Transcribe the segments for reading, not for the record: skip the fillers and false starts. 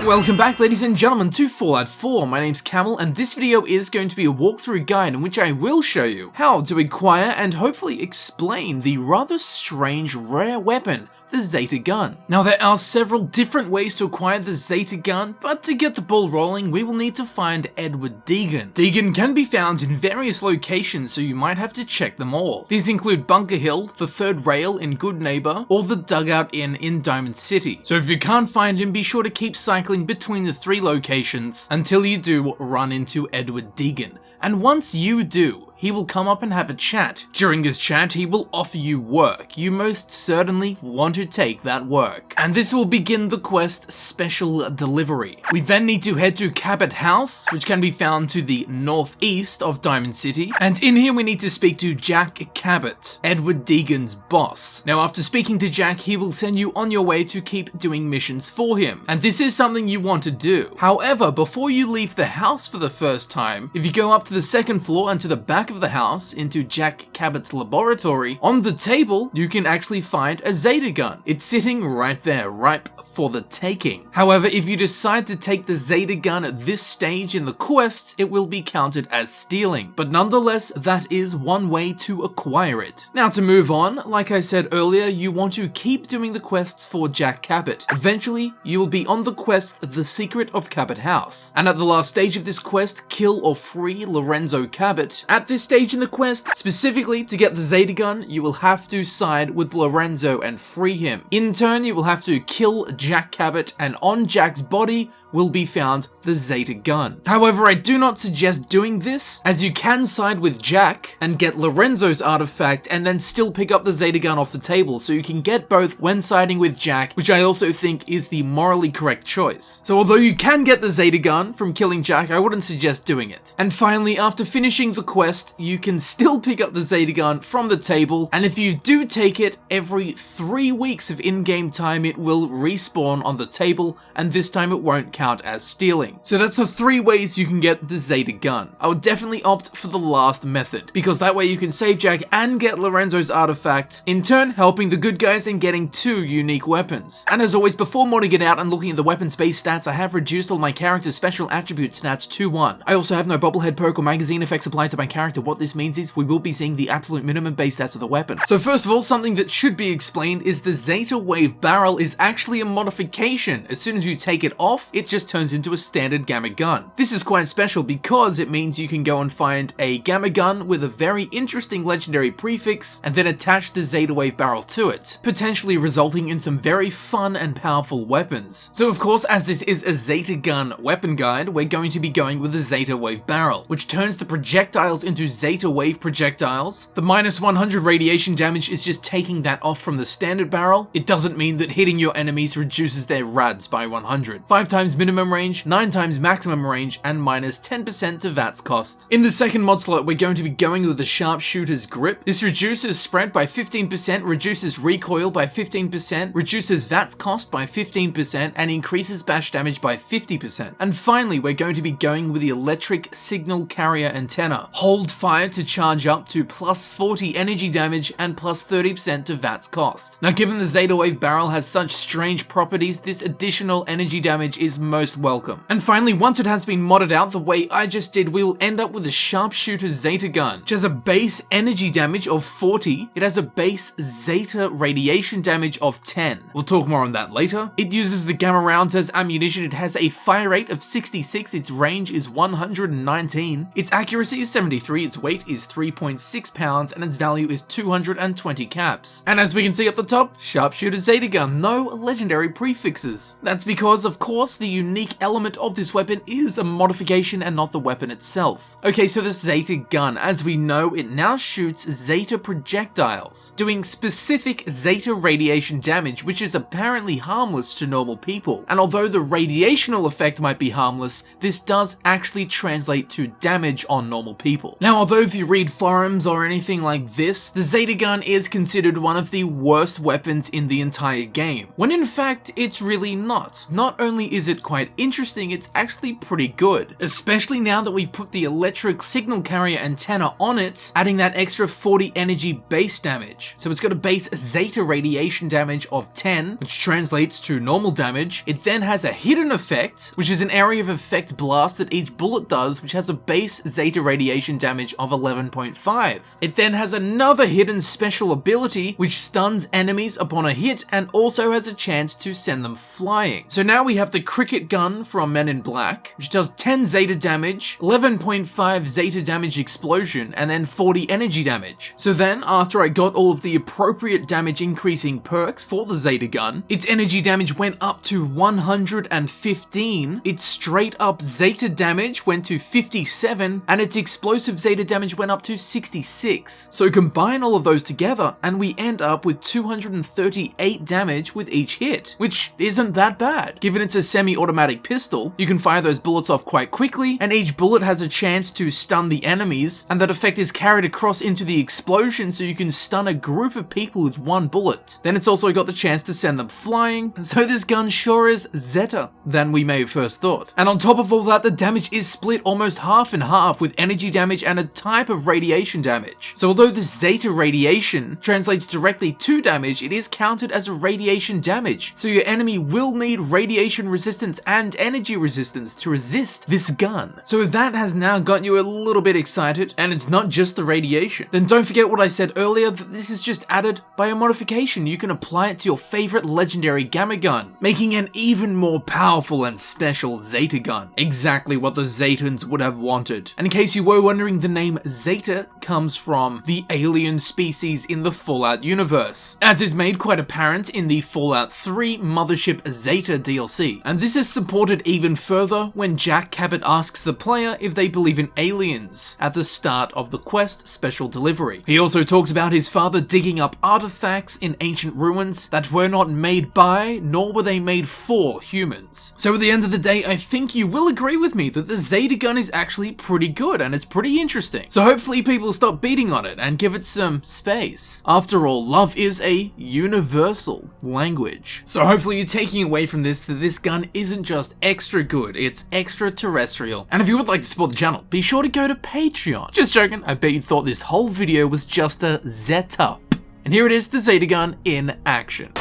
Welcome back, ladies and gentlemen, to Fallout 4. My name's Camel, and this video is going to be a walkthrough guide in which I will show you how to acquire and hopefully explain the rather strange rare weapon, the Zeta Gun. Now, there are several different ways to acquire the Zeta Gun, but to get the ball rolling, we will need to find Edward Deegan. Deegan can be found in various locations, so you might have to check them all. These include Bunker Hill, the Third Rail in Good Neighbor, or the Dugout Inn in Diamond City. So if you can't find him, be sure to keep cycling between the three locations until you do run into Edward Deegan. And once you do, he will come up and have a chat. During this chat, he will offer you work. You most certainly want to take that work. And this will begin the quest Special Delivery. We then need to head to Cabot House, which can be found to the northeast of Diamond City. And in here, we need to speak to Jack Cabot, Edward Deegan's boss. Now, after speaking to Jack, he will send you on your way to keep doing missions for him. And this is something you want to do. However, before you leave the house for the first time, if you go up to the second floor and to the back of the house into Jack Cabot's laboratory, on the table you can actually find a Zeta Gun. It's sitting right there, ripe for the taking. However, if you decide to take the Zeta Gun at this stage in the quests, it will be counted as stealing. But nonetheless, that is one way to acquire it. Now, to move on, like I said earlier, you want to keep doing the quests for Jack Cabot. Eventually, you will be on the quest The Secret of Cabot House. And at the last stage of this quest, kill or free Lorenzo Cabot. At this stage in the quest, specifically to get the Zeta Gun, you will have to side with Lorenzo and free him. In turn, you will have to kill Jack Cabot, and on Jack's body will be found the Zeta Gun. However, I do not suggest doing this, as you can side with Jack and get Lorenzo's artifact and then still pick up the Zeta Gun off the table, so you can get both when siding with Jack, which I also think is the morally correct choice. So although you can get the Zeta Gun from killing Jack, I wouldn't suggest doing it. And finally, after finishing the quest, you can still pick up the Zeta Gun from the table, and if you do take it, every 3 weeks of in-game time it will respawn on the table, and this time it won't count as stealing. So that's the 3 ways you can get the Zeta Gun. I would definitely opt for the last method, because that way you can save Jack and get Lorenzo's artifact, in turn helping the good guys and getting 2 unique weapons. And as always, before modding it out and looking at the weapons base stats, I have reduced all my character's special attribute stats to 1. I also have no bobblehead perk or magazine effects applied to my character. What this means is we will be seeing the absolute minimum base stats of the weapon. So first of all, something that should be explained is the Zeta Wave barrel is actually a modification. As soon as you take it off, it just turns into a standard Gamma Gun. This is quite special because it means you can go and find a Gamma Gun with a very interesting legendary prefix and then attach the Zeta Wave barrel to it, potentially resulting in some very fun and powerful weapons. So of course, as this is a Zeta Gun weapon guide, we're going to be going with the Zeta Wave barrel, which turns the projectiles into Zeta Wave projectiles. The minus 100 radiation damage is just taking that off from the standard barrel. It doesn't mean that hitting your enemies reduces their rads by 100. 5 times minimum range, 9 times maximum range, and minus 10% to VATS cost. In the second mod slot, we're going to be going with the Sharpshooter's Grip. This reduces spread by 15%, reduces recoil by 15%, reduces VATS cost by 15%, and increases bash damage by 50%. And finally, we're going to be going with the Electric Signal Carrier Antenna. Hold fire to charge up to plus 40 energy damage and plus 30% to VATS cost. Now, given the Zeta Wave barrel has such strange properties, this additional energy damage is most welcome. And finally, once it has been modded out the way I just did, we will end up with the Sharpshooter Zeta Gun, which has a base energy damage of 40. It has a base Zeta radiation damage of 10. We'll talk more on that later. It uses the gamma rounds as ammunition. It has a fire rate of 66. Its range is 119. Its accuracy is 73. Its weight is 3.6 pounds, and its value is 220 caps. And as we can see up the top, Sharpshooter Zeta Gun, no legendary prefixes. That's because, of course, the unique element of this weapon is a modification and not the weapon itself. Okay, so the Zeta Gun, as we know, it now shoots Zeta projectiles, doing specific Zeta radiation damage, which is apparently harmless to normal people. And although the radiational effect might be harmless, this does actually translate to damage on normal people. Now, although if you read forums or anything like this, the Zeta Gun is considered one of the worst weapons in the entire game, when in fact fact, it's really not. Not only is it quite interesting, it's actually pretty good, especially now that we've put the electric signal carrier antenna on it, adding that extra 40 energy base damage. So it's got a base Zeta radiation damage of 10, which translates to normal damage. It then has a hidden effect, which is an area of effect blast that each bullet does, which has a base Zeta radiation damage of 11.5. It then has another hidden special ability, which stuns enemies upon a hit and also has a chance to send them flying. So now we have the cricket gun from Men in Black, which does 10 Zeta damage, 11.5 Zeta damage explosion, and then 40 energy damage. So then, after I got all of the appropriate damage increasing perks for the Zeta gun, its energy damage went up to 115, its straight up Zeta damage went to 57, and its explosive Zeta damage went up to 66. So combine all of those together, and we end up with 238 damage with each hit, which isn't that bad. Given it's a semi-automatic pistol, you can fire those bullets off quite quickly, and each bullet has a chance to stun the enemies, and that effect is carried across into the explosion so you can stun a group of people with one bullet. Then it's also got the chance to send them flying, so this gun sure is Zeta than we may have first thought. And on top of all that, the damage is split almost half and half with energy damage and a type of radiation damage. So although the Zeta radiation translates directly to damage, it is counted as a radiation damage, so your enemy will need radiation resistance and energy resistance to resist this gun. So if that has now got you a little bit excited, and it's not just the radiation, then don't forget what I said earlier, that this is just added by a modification. You can apply it to your favorite legendary Gamma Gun, making an even more powerful and special Zeta Gun. Exactly what the Zetans would have wanted. And in case you were wondering, the name Zeta comes from the alien species in the Fallout universe, as is made quite apparent in the Fallout 3 Mothership Zeta DLC. And this is supported even further when Jack Cabot asks the player if they believe in aliens at the start of the quest special delivery. He also talks about his father digging up artifacts in ancient ruins that were not made by, nor were they made for humans. So at the end of the day, I think you will agree with me that the Zeta Gun is actually pretty good and it's pretty interesting. So hopefully people stop beating on it and give it some space. After all, love is a universal language. So hopefully you're taking away from this that this gun isn't just extra good, it's extraterrestrial. And if you would like to support the channel, be sure to go to Patreon. Just joking, I bet you thought this whole video was just a Zeta. And here it is, the Zeta Gun in action.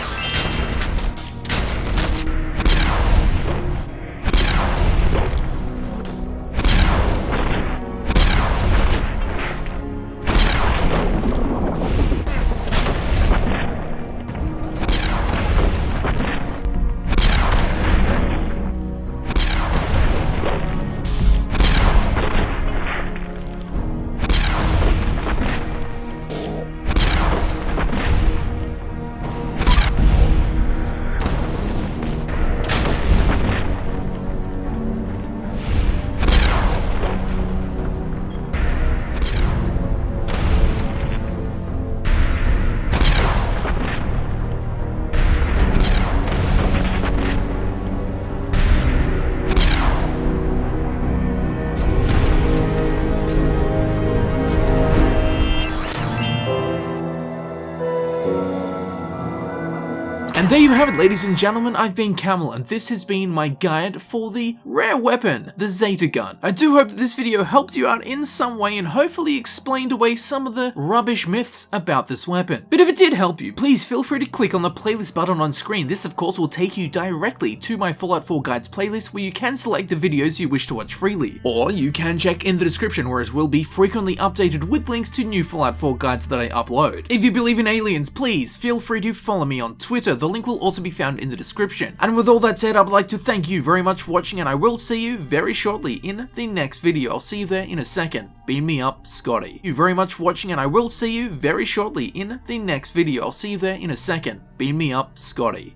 And there you have it, ladies and gentlemen, I've been Camel, and this has been my guide for the rare weapon, the Zeta Gun. I do hope that this video helped you out in some way and hopefully explained away some of the rubbish myths about this weapon. But if it did help you, please feel free to click on the playlist button on screen. This of course will take you directly to my Fallout 4 Guides playlist, where you can select the videos you wish to watch freely. Or you can check in the description, where it will be frequently updated with links to new Fallout 4 guides that I upload. If you believe in aliens, please feel free to follow me on Twitter. The link will also be found in the description. And with all that said, I would like to thank you very much for watching, and I will see you very shortly in the next video. I'll see you there in a second. Beam me up, Scotty. Thank you very much for watching, and I will see you very shortly in the next video. I'll see you there in a second. Beam me up, Scotty.